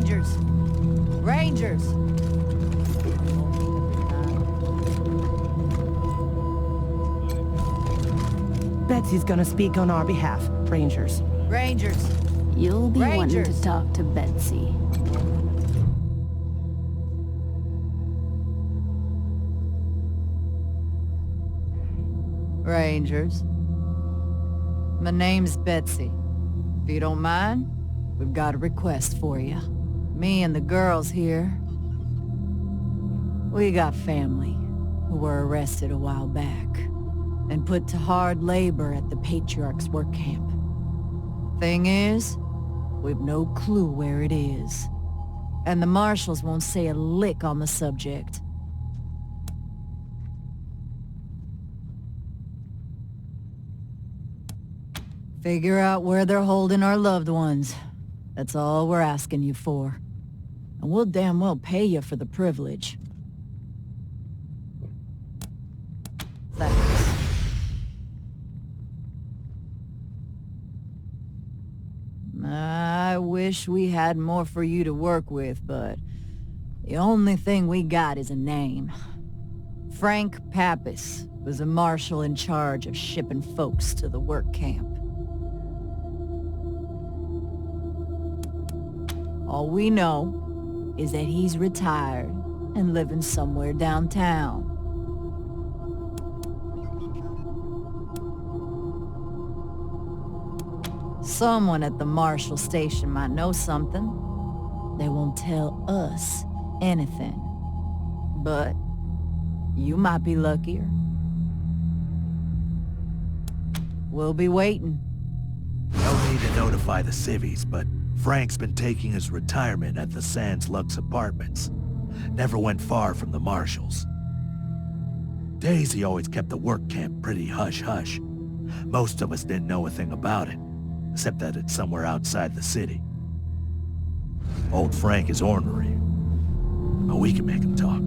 Rangers! Rangers! Betsy's gonna speak on our behalf, Rangers. Rangers! You'll be wanting Rangers. to talk to Betsy. Rangers. My name's Betsy. If you don't mind, we've got a request for you. Me and the girls here, we got family who were arrested a while back and put to hard labor at the Patriarch's work camp. Thing is, we've no clue where it is. And the marshals won't say a lick on the subject. Figure out where they're holding our loved ones. That's all we're asking you for. And we'll damn well pay you for the privilege. Thanks. I wish we had more for you to work with, but the only thing we got is a name. Frank Pappas was a marshal in charge of shipping folks to the work camp. All we know is that he's retired and living somewhere downtown. Someone at the Marshal Station might know something. They won't tell us anything. But you might be luckier. We'll be waiting. No need to notify the civvies, but Frank's been taking his retirement at the Sands Lux Apartments. Never went far from the marshals. Daisy always kept the work camp pretty hush-hush. Most of us didn't know a thing about it, except that it's somewhere outside the city. Old Frank is ornery, but we can make him talk.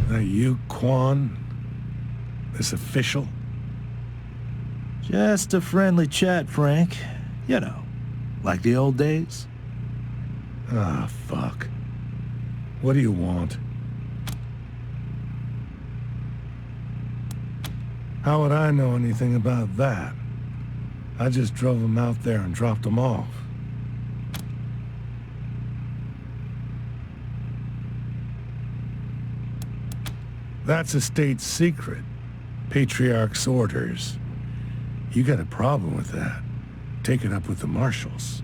Are you Quan? This official? Just a friendly chat, Frank. You know, like the old days. Ah, fuck. What do you want? How would I know anything about that? I just drove him out there and dropped him off. That's a state secret. Patriarch's orders. You got a problem with that. Take it up with the marshals.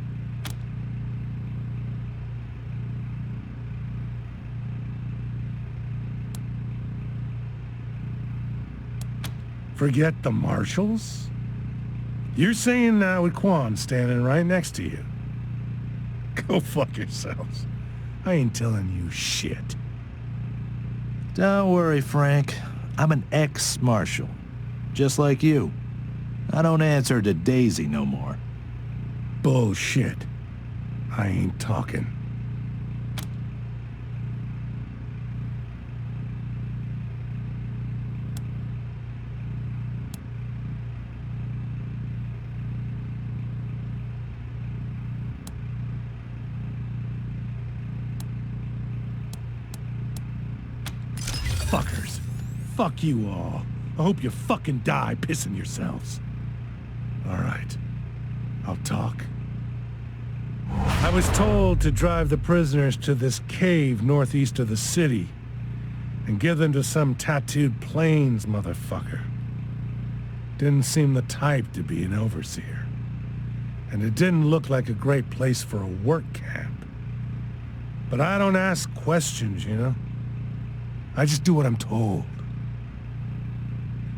Forget the marshals? You're saying that with Quan standing right next to you. Go fuck yourselves. I ain't telling you shit. Don't worry, Frank. I'm an ex-marshal. Just like you. I don't answer to Daisy no more. Bullshit. I ain't talking. Fuckers. Fuck you all. I hope you fucking die pissing yourselves. Alright. I'll talk. I was told to drive the prisoners to this cave northeast of the city and give them to some tattooed plains motherfucker. Didn't seem the type to be an overseer. And it didn't look like a great place for a work camp. But I don't ask questions, you know? I just do what I'm told.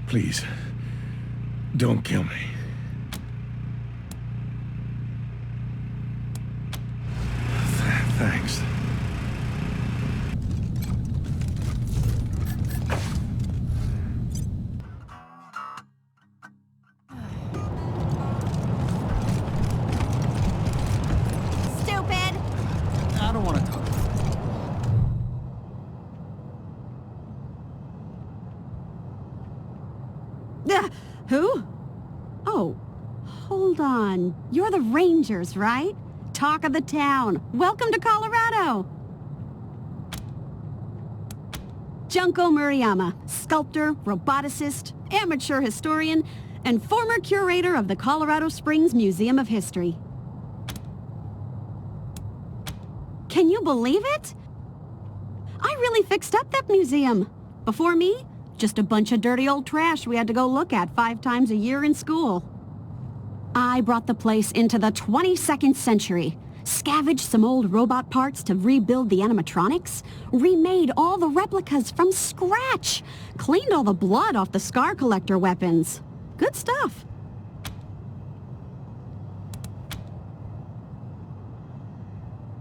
Please, don't kill me. Who? Oh, hold on. You're the Rangers, right? Talk of the town. Welcome to Colorado. Junko Murayama, sculptor, roboticist, amateur historian, and former curator of the Colorado Springs Museum of History. Can you believe it? I really fixed up that museum. Before me, just a bunch of dirty old trash we had to go look at 5 times a year in school. I brought the place into the 22nd century, scavenged some old robot parts to rebuild the animatronics, remade all the replicas from scratch, cleaned all the blood off the scar collector weapons. Good stuff.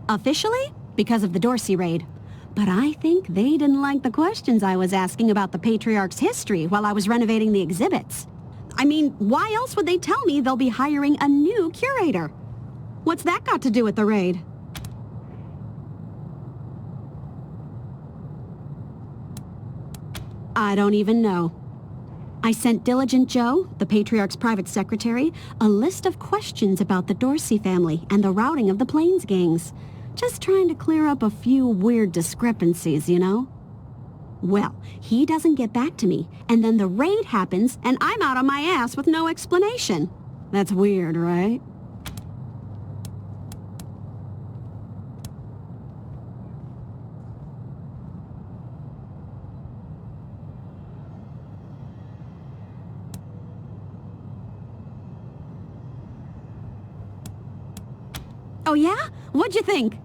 Officially, because of the Dorsey raid. But I think they didn't like the questions I was asking about the Patriarch's history while I was renovating the exhibits. I mean, why else would they tell me they'll be hiring a new curator? What's that got to do with the raid? I don't even know. I sent Diligent Joe, the Patriarch's private secretary, a list of questions about the Dorsey family and the routing of the Plains gangs. Just trying to clear up a few weird discrepancies, you know? Well, he doesn't get back to me, and then the raid happens, and I'm out on my ass with no explanation. That's weird, right? Oh yeah? What'd you think?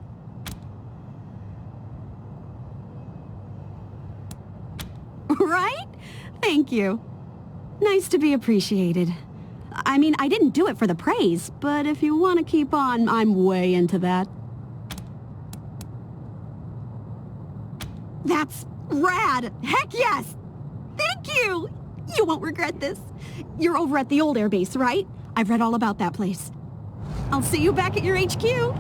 Right? Thank you. Nice to be appreciated. I mean, I didn't do it for the praise, but if you want to keep on, I'm way into that. That's rad! Heck yes! Thank you! You won't regret this. You're over at the old airbase, right? I've read all about that place. I'll see you back at your HQ.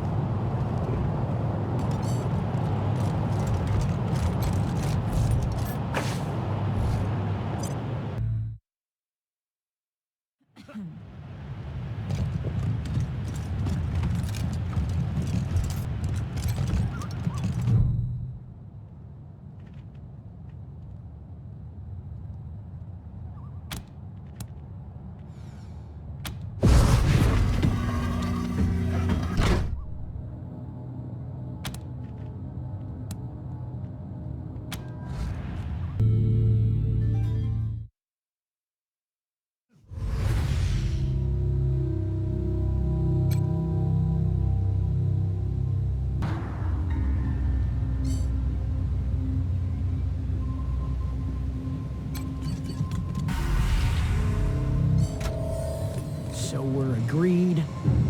So we're agreed?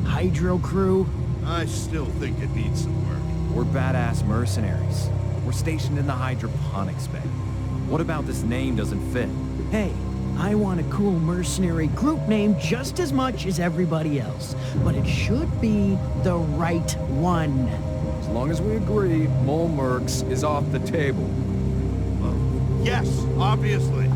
Hydro crew? I still think it needs some work. We're badass mercenaries. We're stationed in the hydroponics bay. What about this name doesn't fit? Hey, I want a cool mercenary group name just as much as everybody else. But it should be the right one. As long as we agree, Mole Mercs is off the table. Yes, obviously.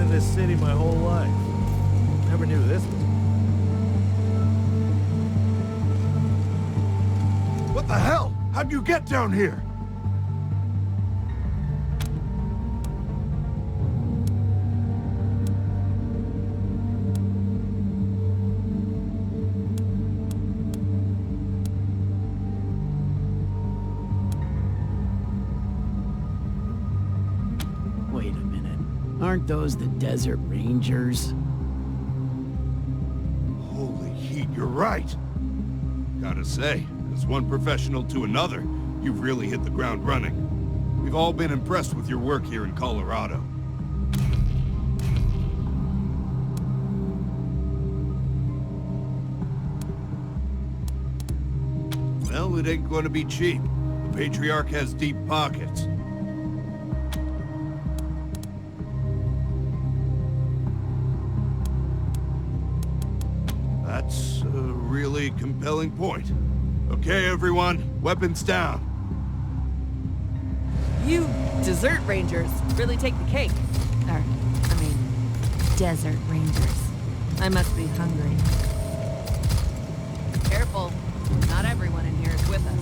This city my whole life. Never knew this was... What the hell? How'd you get down here? Wait a minute. Aren't those the Desert Rangers? Holy heat, you're right. Gotta say, as one professional to another, you've really hit the ground running. We've all been impressed with your work here in Colorado. well, it ain't gonna be cheap. The Patriarch has deep pockets. That's a really compelling point. Okay, everyone, weapons down. You desert rangers really take the cake. Desert rangers. I must be hungry. Careful. Not everyone in here is with us.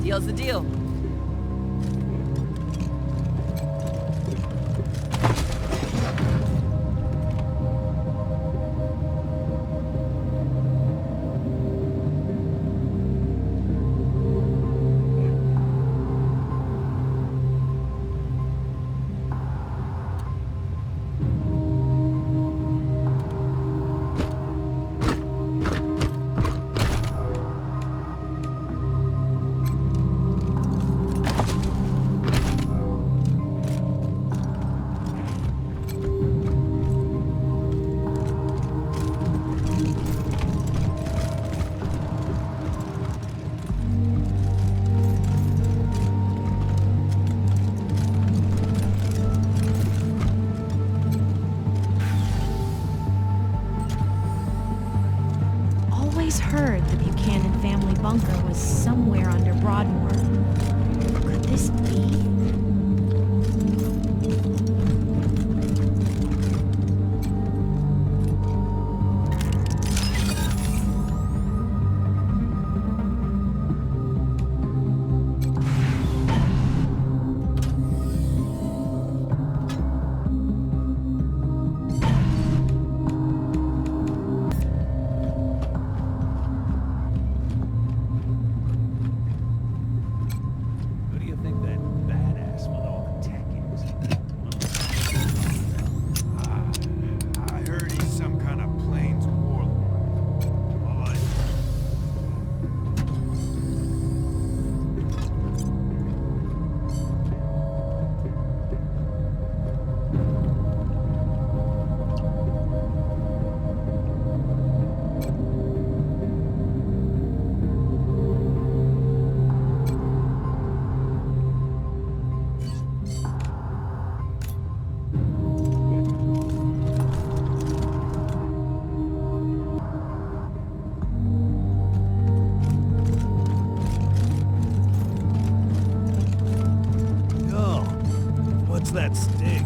Deal's the deal. Heard the Buchanan family bunker was somewhere under Broadmoor. Could this be? That sting.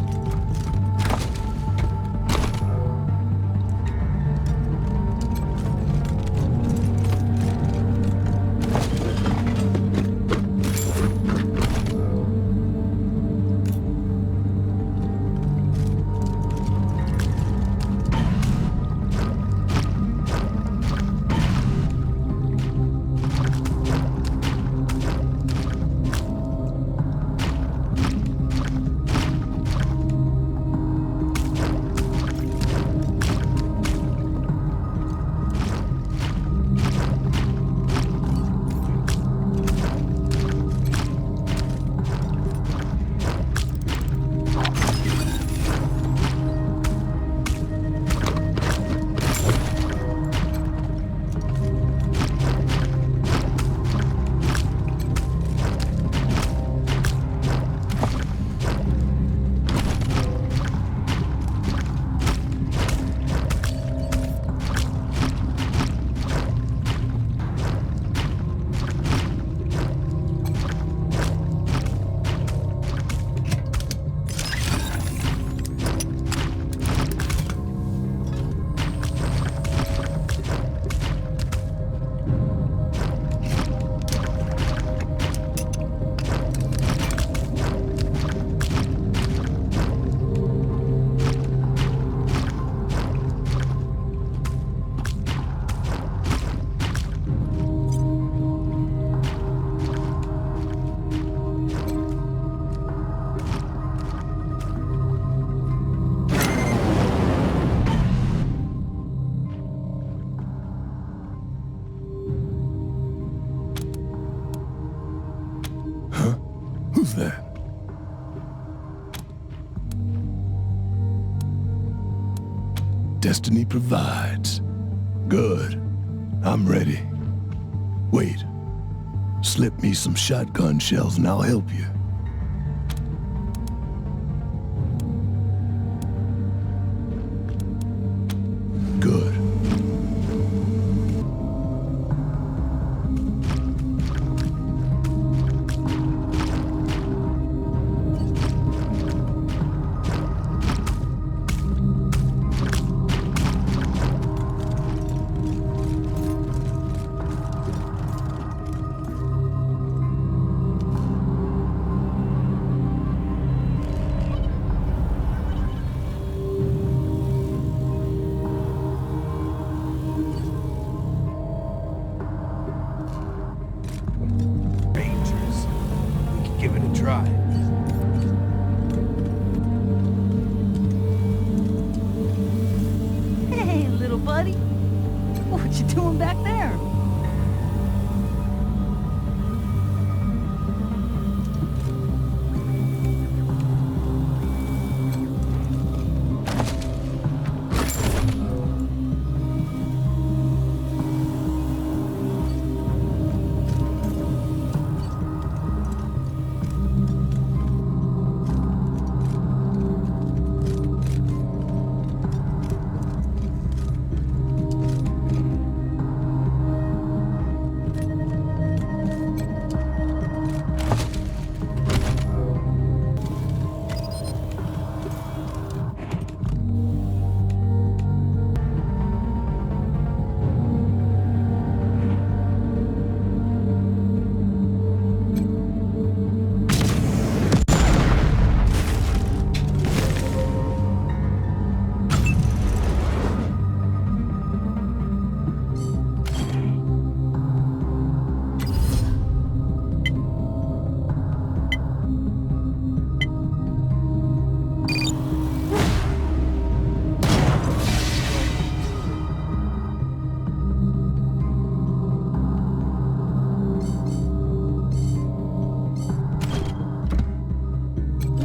Who's that? destiny provides. Good. I'm ready. Wait. Slip me some shotgun shells and I'll help you. Good. Rangers. We can give it a try. Hey, little buddy. What you doing back there?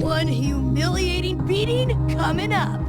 One humiliating beating coming up.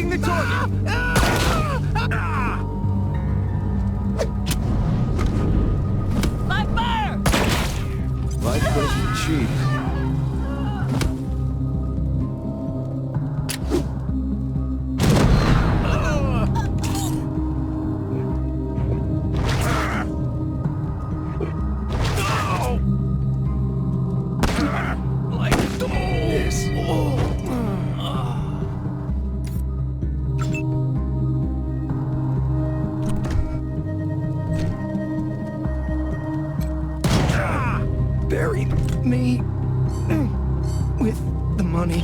Taking the target! Live fire! Life goes for cheap. Bury me with the money.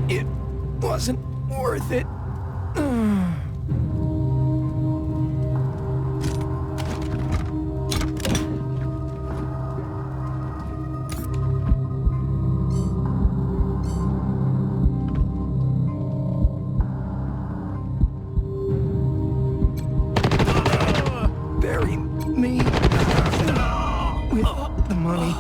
It wasn't worth it. Bury me with the money.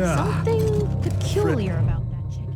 Something peculiar about that chicken.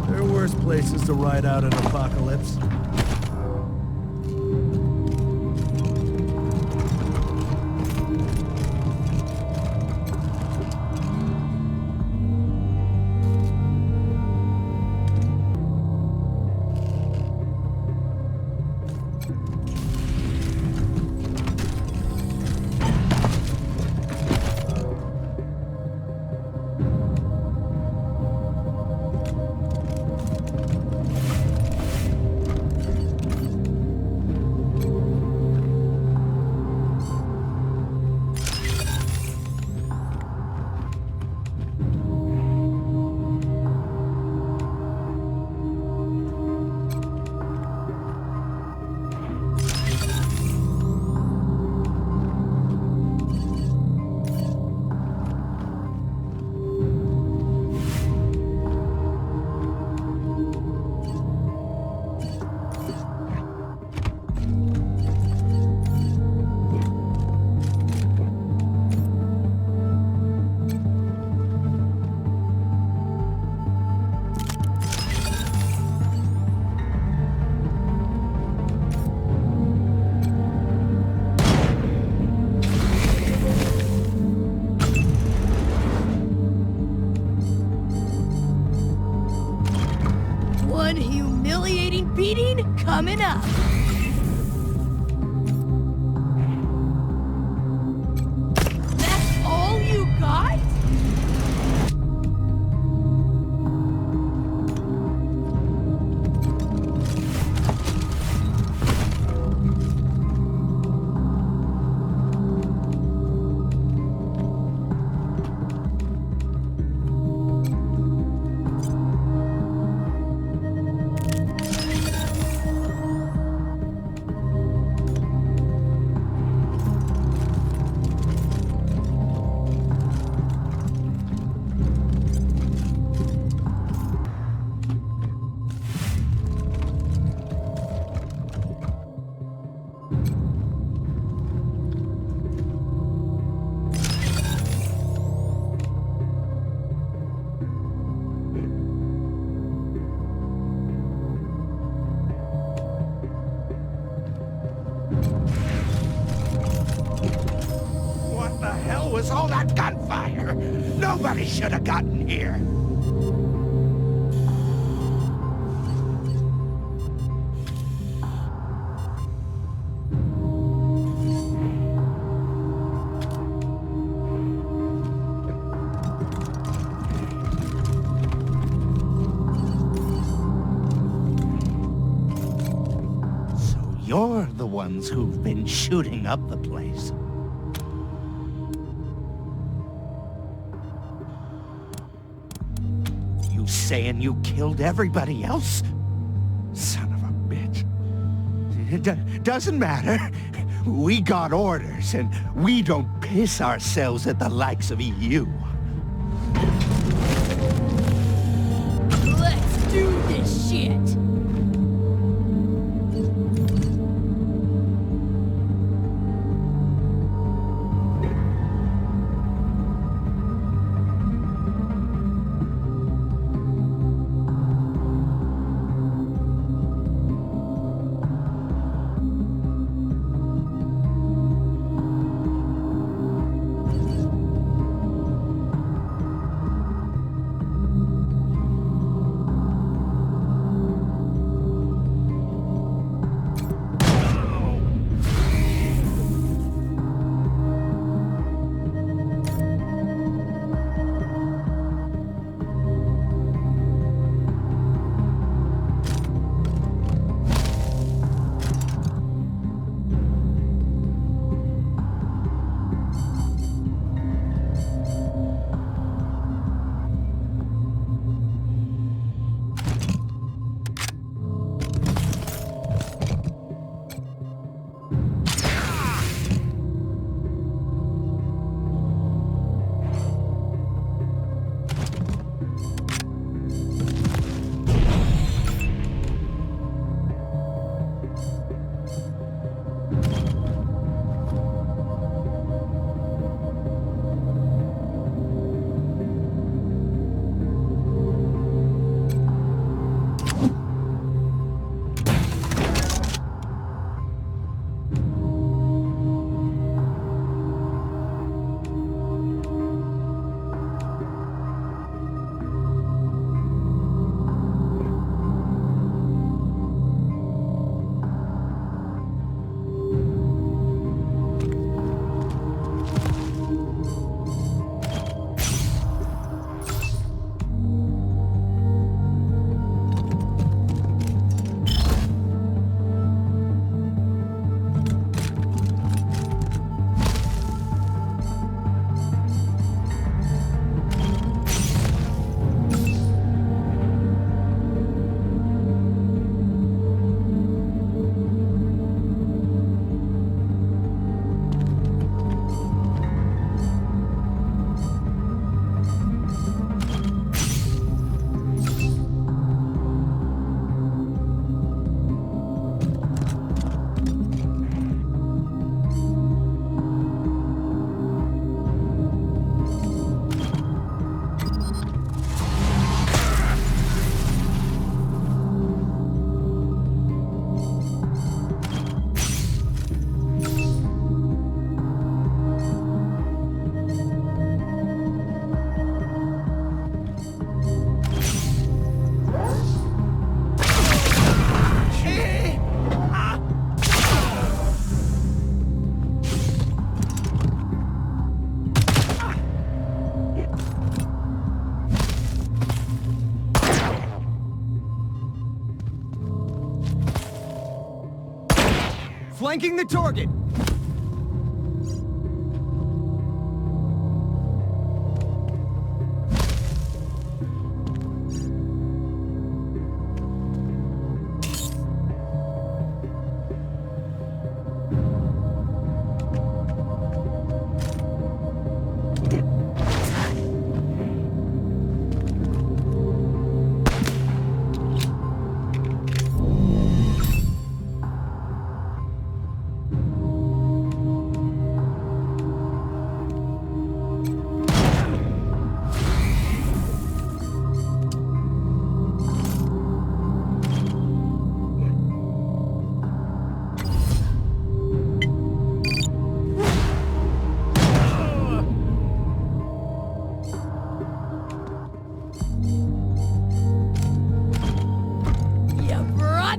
There are worse places to ride out an apocalypse. One humiliating beating coming up. That's all you got? What the hell was all that gunfire? Nobody should have gotten here. So you're the ones who've been shooting up the place. You saying you killed everybody else? Son of a bitch. It doesn't matter. We got orders, and we don't piss ourselves at the likes of you. Let's do this shit. flanking the target!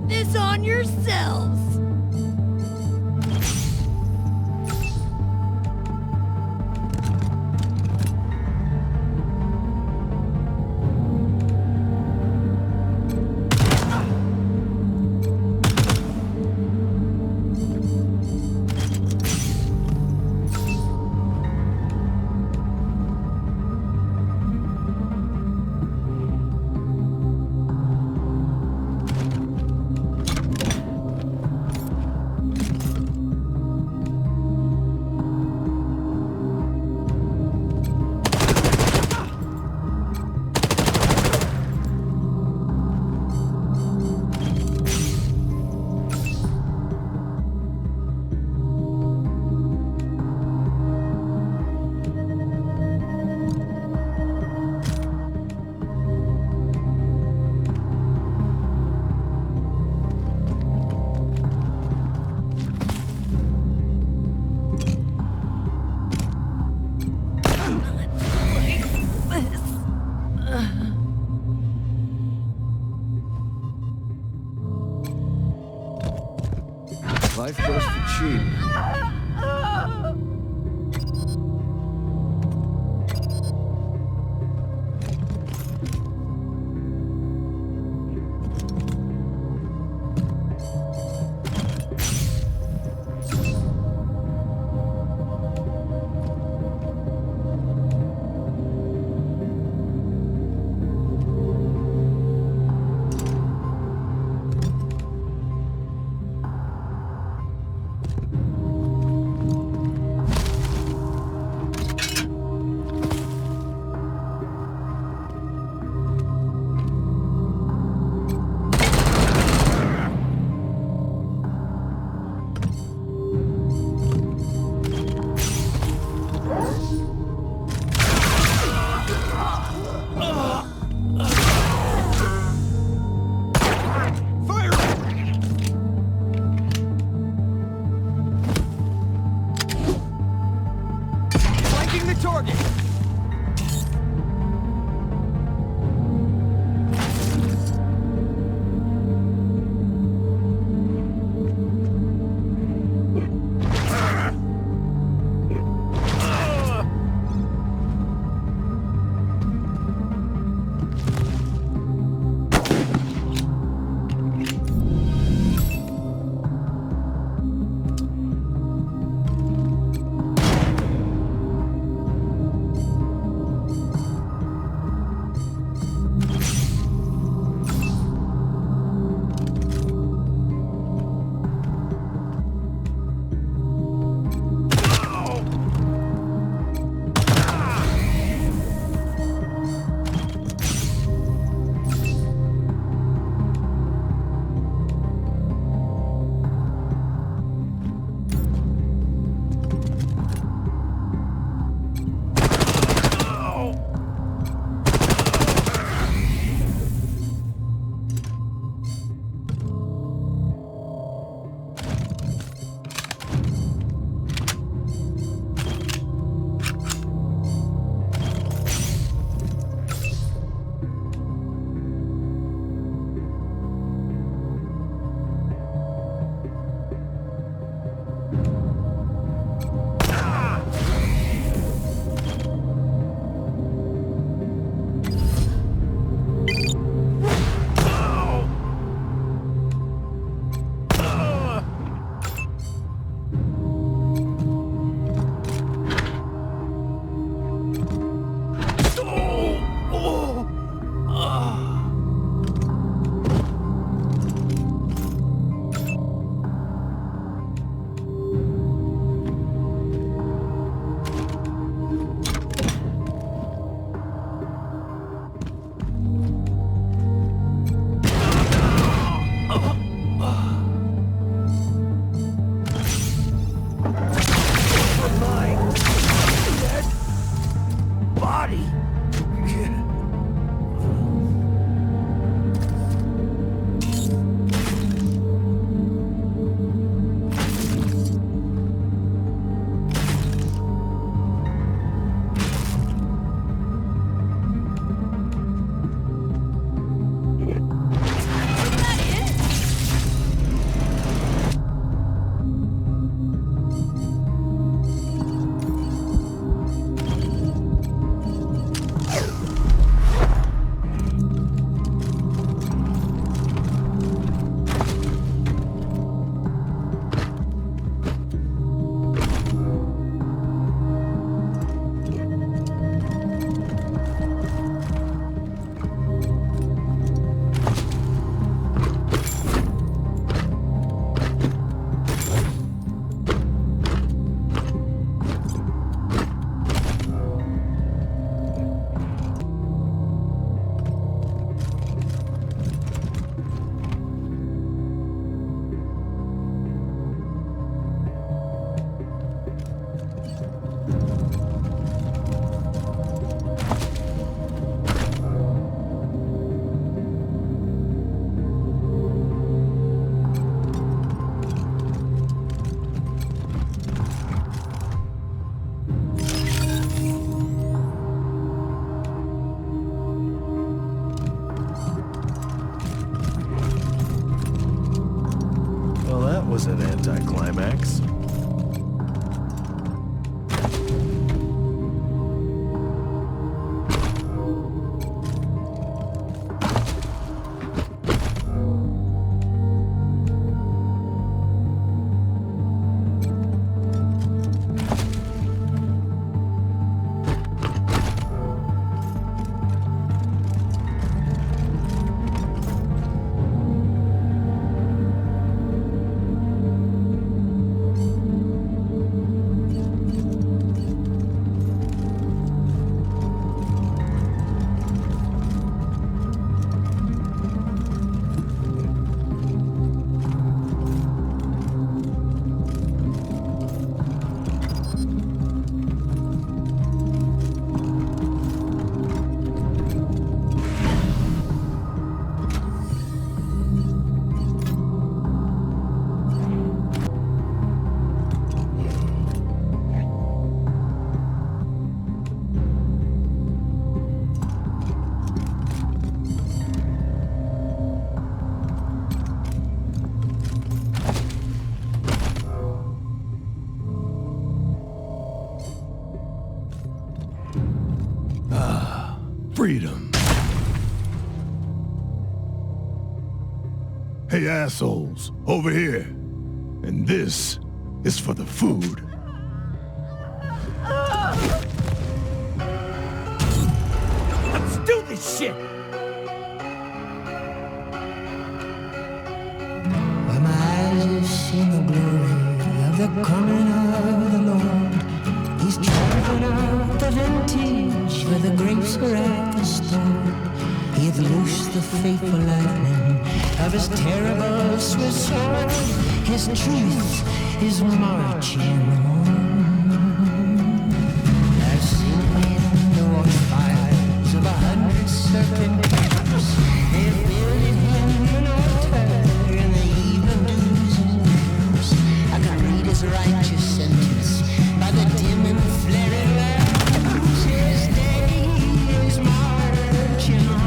This on yourselves! Life goes for cheap. was an anticlimax. Freedom. Hey assholes, over here. And this is for the food. Let's do this shit! Where my eyes have seen the glory of the coming of the Lord. He's trampling out the vintage where the grapes are at the store. He hath loosed the fateful lightning of his terrible Swiss sword. His truth is marching on. I've seen him the watchfires of 100 serpent camps. They've builded him an altar in the evening dews and lamps. I can read his righteous sentence by the dim and flaring lamps. His day is marching on.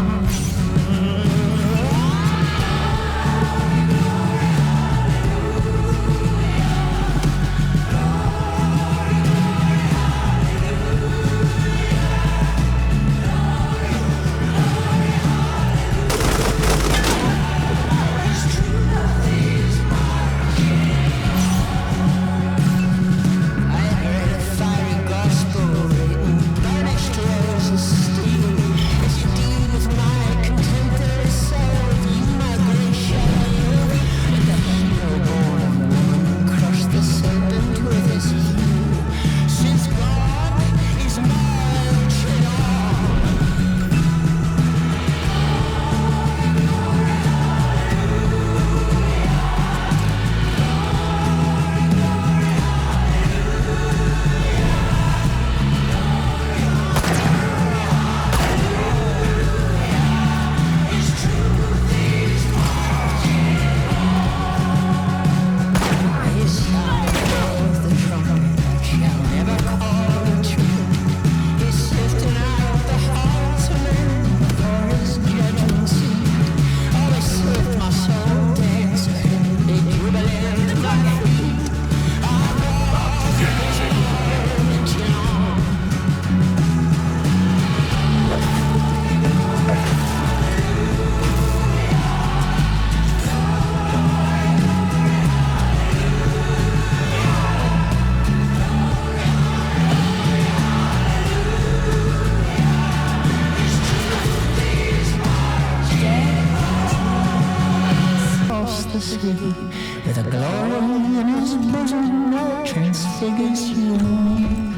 With a glory in his bosom that transfigures human.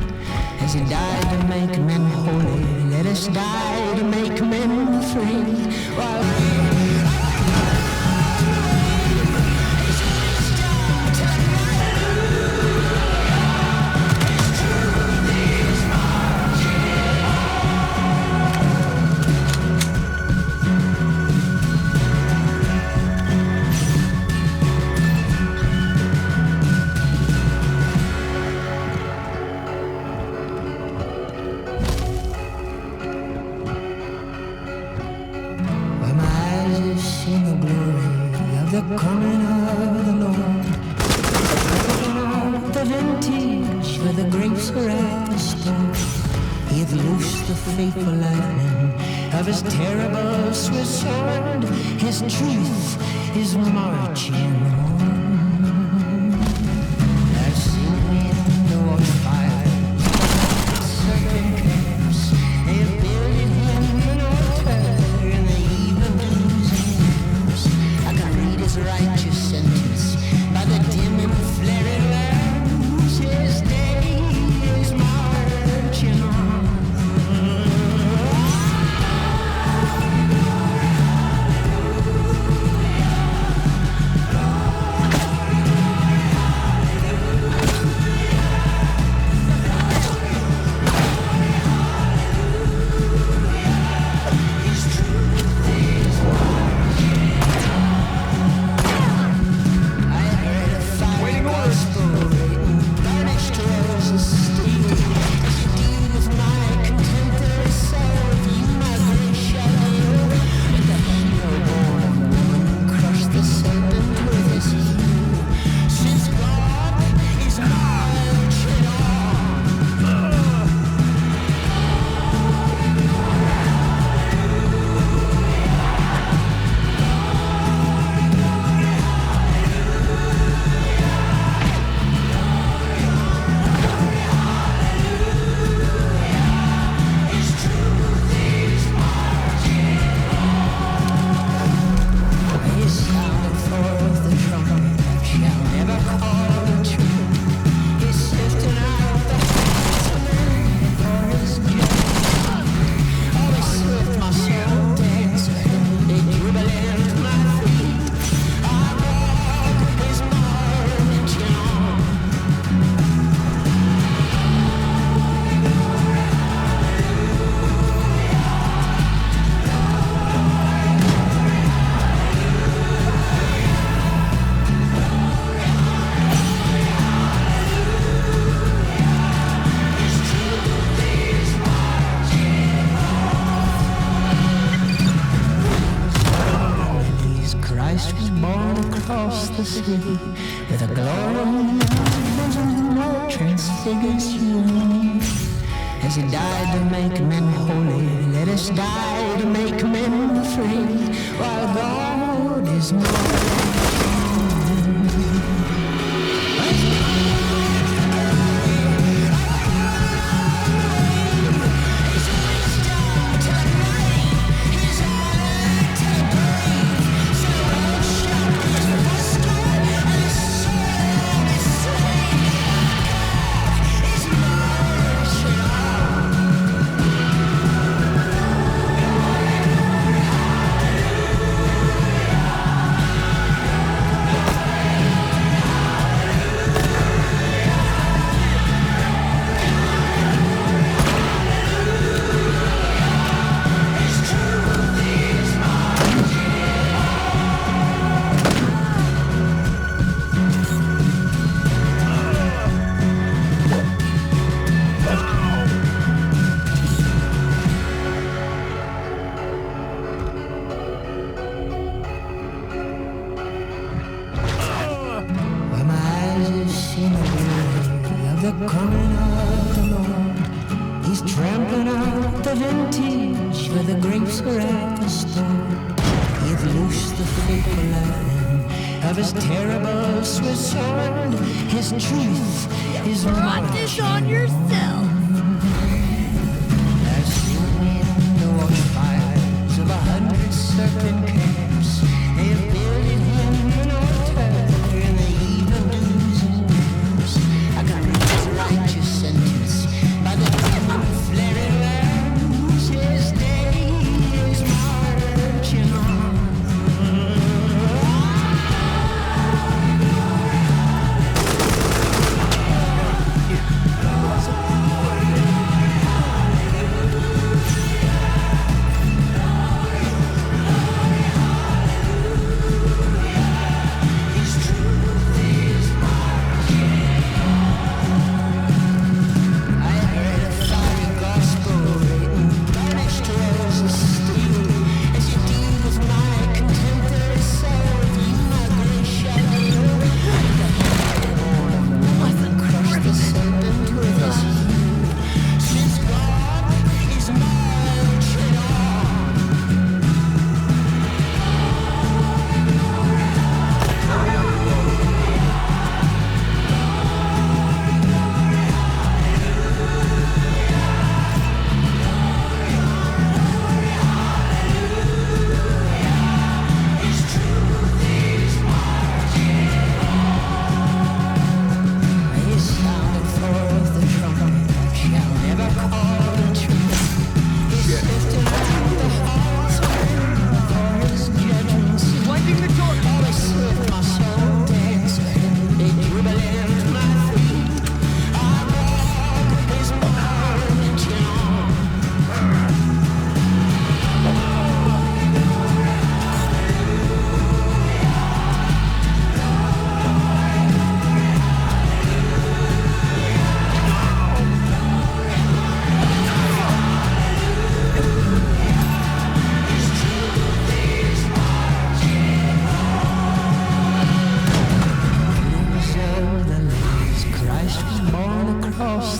As he died to make men holy, let us die to make men free. While the fateful lightning of his terrible Swiss sword. His truth is marching on. I've seen in the watchfires, serpent camps. They have builded him an altar in the evening dews and years. I can read his righteous sentence by the dim and flaring lamps. His day is marching on. The city with a glory that transfigures you. As he died to make men holy, let us die to make men free, while God is his terrible Swiss sword. His truth is brought this on yourself. I've seen in the watchfires of 100 serpent camps. They have builded him an altar in the evening dews and years. I can read his righteous sentence by the dim and flaring lamps. His day is marching on.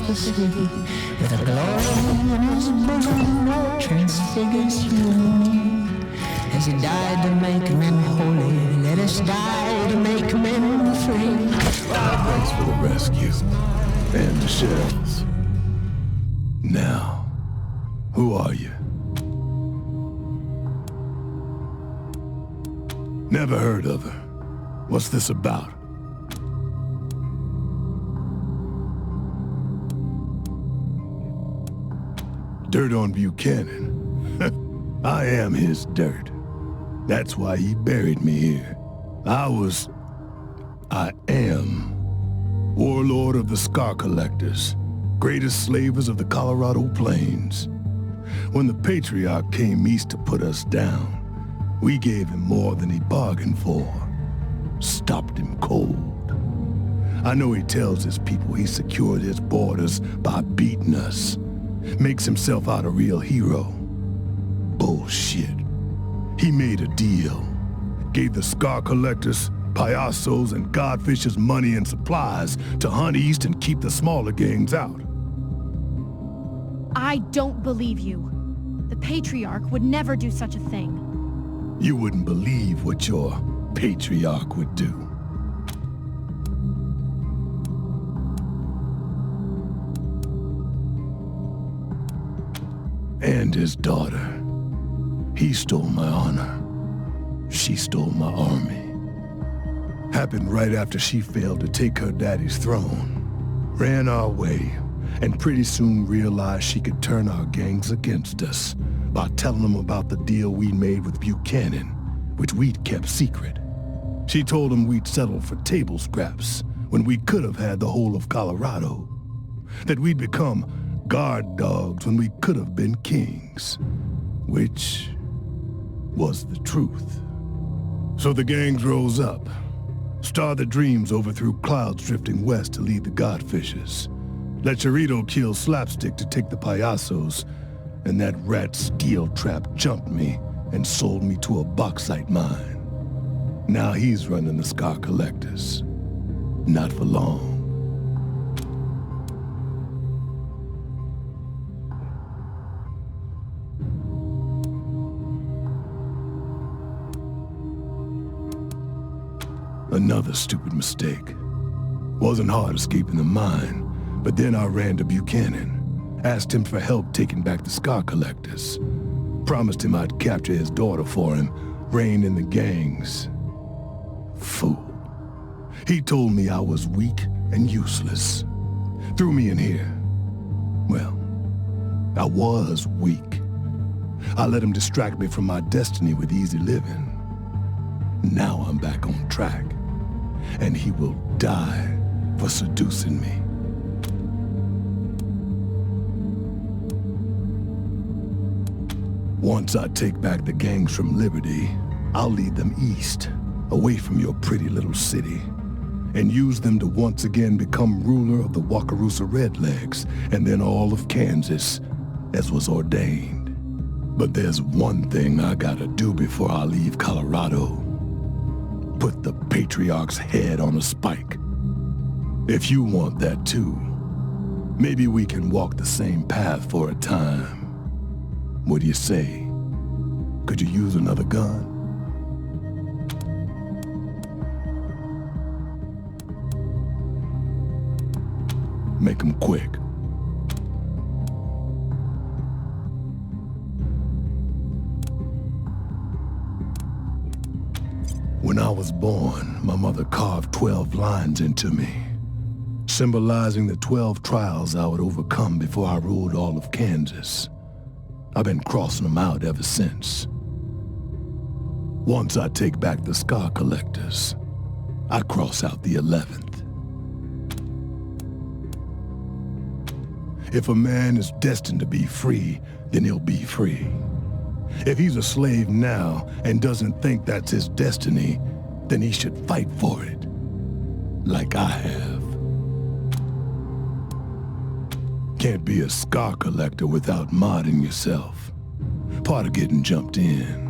prophecy. With a glory in his bosom that transfigures humanity. As he died to make men holy, let us die to make men free. Thanks for the rescue. And the shells. Now, who are you? Never heard of her. What's this about? Dirt on Buchanan. I am his dirt. That's why he buried me here. I am warlord of the Scar Collectors, greatest slavers of the Colorado Plains. When the Patriarch came east to put us down, we gave him more than he bargained for. Stopped him cold. I know he tells his people he secured his borders by beating us. Makes himself out a real hero. Bullshit. He made a deal. Gave the Scar Collectors, Payasos, and Godfishers money and supplies to hunt east and keep the smaller gangs out. I don't believe you. The Patriarch would never do such a thing. You wouldn't believe what your Patriarch would do. And his daughter. He stole my honor. She stole my army. Happened right after she failed to take her daddy's throne. Ran our way, and pretty soon realized she could turn our gangs against us by telling them about the deal we made with Buchanan, which we'd kept secret. She told him we'd settle for table scraps when we could have had the whole of Colorado. That we'd become guard dogs when we could have been kings. Which was the truth. So the gangs rose up. Star the Dreams overthrew clouds drifting west to lead the Godfishers. Let Chirito kill Slapstick to take the Payasos, and that rat Steel Trap jumped me and sold me to a bauxite mine. Now he's running the Scar Collectors. Not for long. Another stupid mistake. Wasn't hard escaping the mine, but then I ran to Buchanan, asked him for help taking back the Scar Collectors. Promised him I'd capture his daughter for him, rein in the gangs. Fool. He told me I was weak and useless. Threw me in here. Well, I was weak. I let him distract me from my destiny with easy living. Now I'm back on track, and he will die for seducing me. Once I take back the gangs from Liberty, I'll lead them east, away from your pretty little city, and use them to once again become ruler of the Wakarusa Redlegs, and then all of Kansas, as was ordained. But there's one thing I gotta do before I leave Colorado. Put the Patriarch's head on a spike. If you want that too, maybe we can walk the same path for a time. What do you say? Could you use another gun? Make 'em quick. When I was born, my mother carved 12 lines into me, symbolizing the 12 trials I would overcome before I ruled all of Kansas. I've been crossing them out ever since. Once I take back the Scar Collectors, I cross out the 11th. If a man is destined to be free, then he'll be free. If he's a slave now and doesn't think that's his destiny, then he should fight for it, like I have. Can't be a Scar Collector without modding yourself. Part of getting jumped in.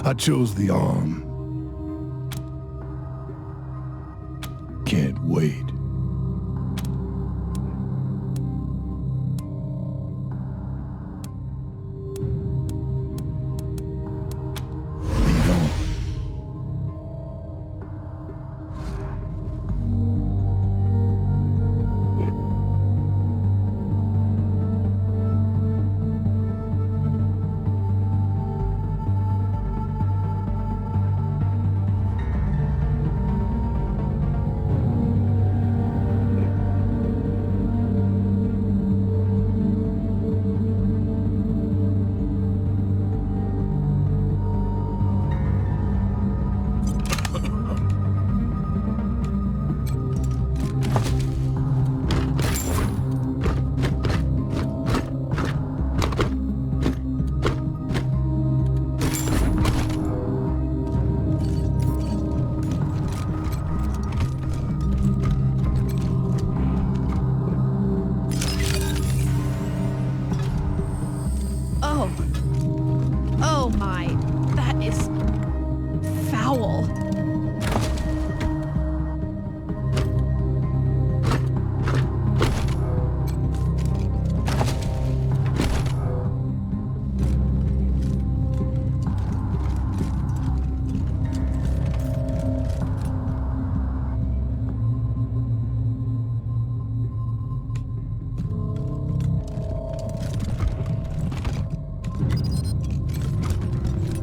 I chose the arm. Can't wait.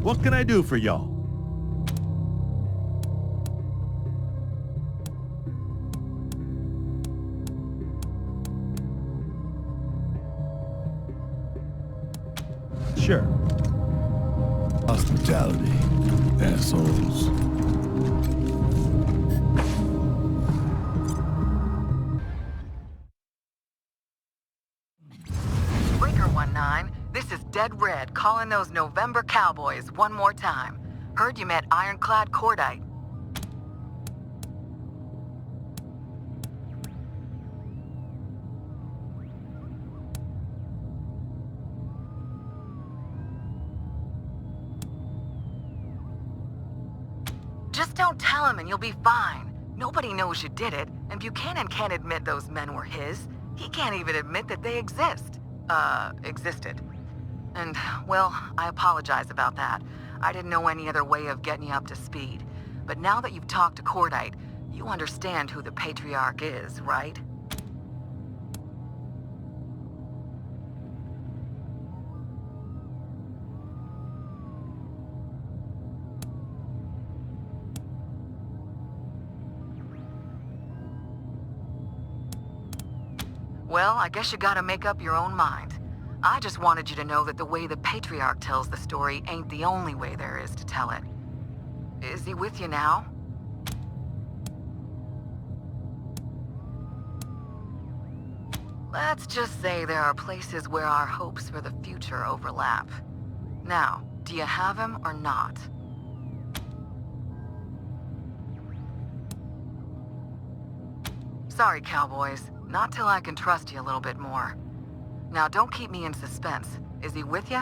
What can I do for y'all? Sure. Hospitality, assholes. Breaker 19, this is Dead Red calling those November Cowboys one more time. Heard you met Ironclad Cordite. Just don't tell him and you'll be fine. Nobody knows you did it, and Buchanan can't admit those men were his. He can't even admit that they existed. And, well, I apologize about that. I didn't know any other way of getting you up to speed. But now that you've talked to Cordite, you understand who the Patriarch is, right? Well, I guess you gotta make up your own mind. I just wanted you to know that the way the Patriarch tells the story ain't the only way there is to tell it. Is he with you now? Let's just say there are places where our hopes for the future overlap. Now, do you have him or not? Sorry, cowboys. Not till I can trust you a little bit more. Now, don't keep me in suspense. Is he with you?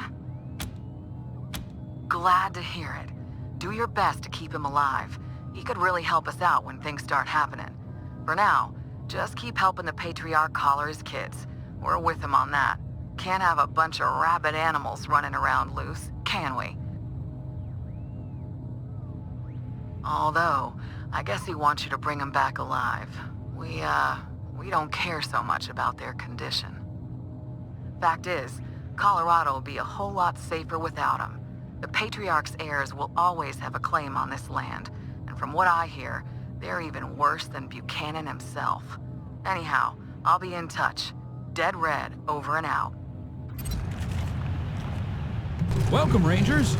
Glad to hear it. Do your best to keep him alive. He could really help us out when things start happening. For now, just keep helping the Patriarch collar his kids. We're with him on that. Can't have a bunch of rabid animals running around loose, can we? Although, I guess he wants you to bring him back alive. We don't care so much about their condition. Fact is, Colorado will be a whole lot safer without him. The Patriarch's heirs will always have a claim on this land, and from what I hear, they're even worse than Buchanan himself. Anyhow, I'll be in touch. Dead Red, over and out. Welcome, Rangers.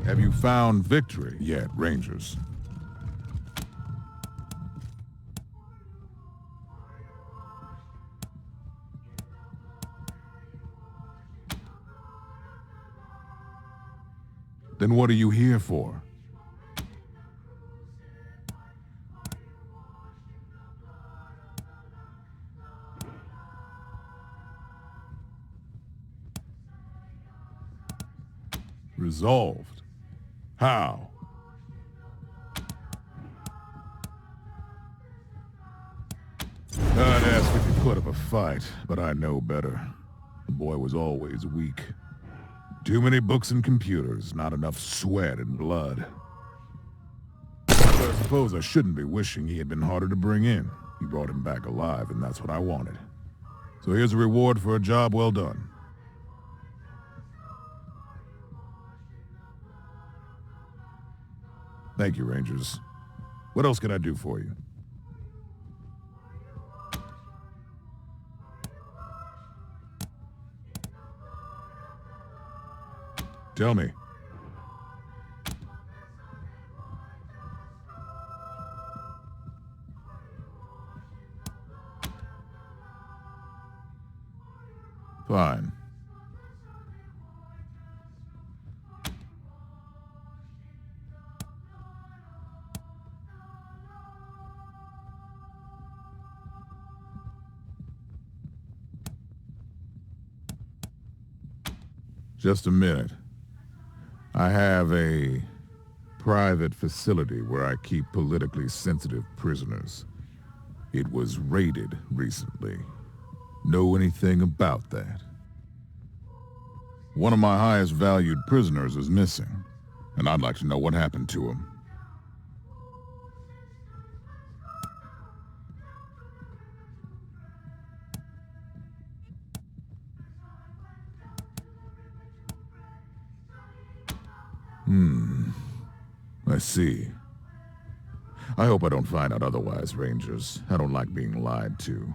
Have you found victory yet, Rangers? Then what are you here for? Resolved. How? I'd ask if he put up a fight, but I know better. The boy was always weak. Too many books and computers, not enough sweat and blood. But I suppose I shouldn't be wishing he had been harder to bring in. He brought him back alive, and that's what I wanted. So here's a reward for a job well done. Thank you, Rangers. What else can I do for you? Tell me. Fine. Just a minute. I have a private facility where I keep politically sensitive prisoners. It was raided recently. Know anything about that? One of my highest valued prisoners is missing. and I'd like to know what happened to him. I see. I hope I don't find out otherwise, Rangers. I don't like being lied to.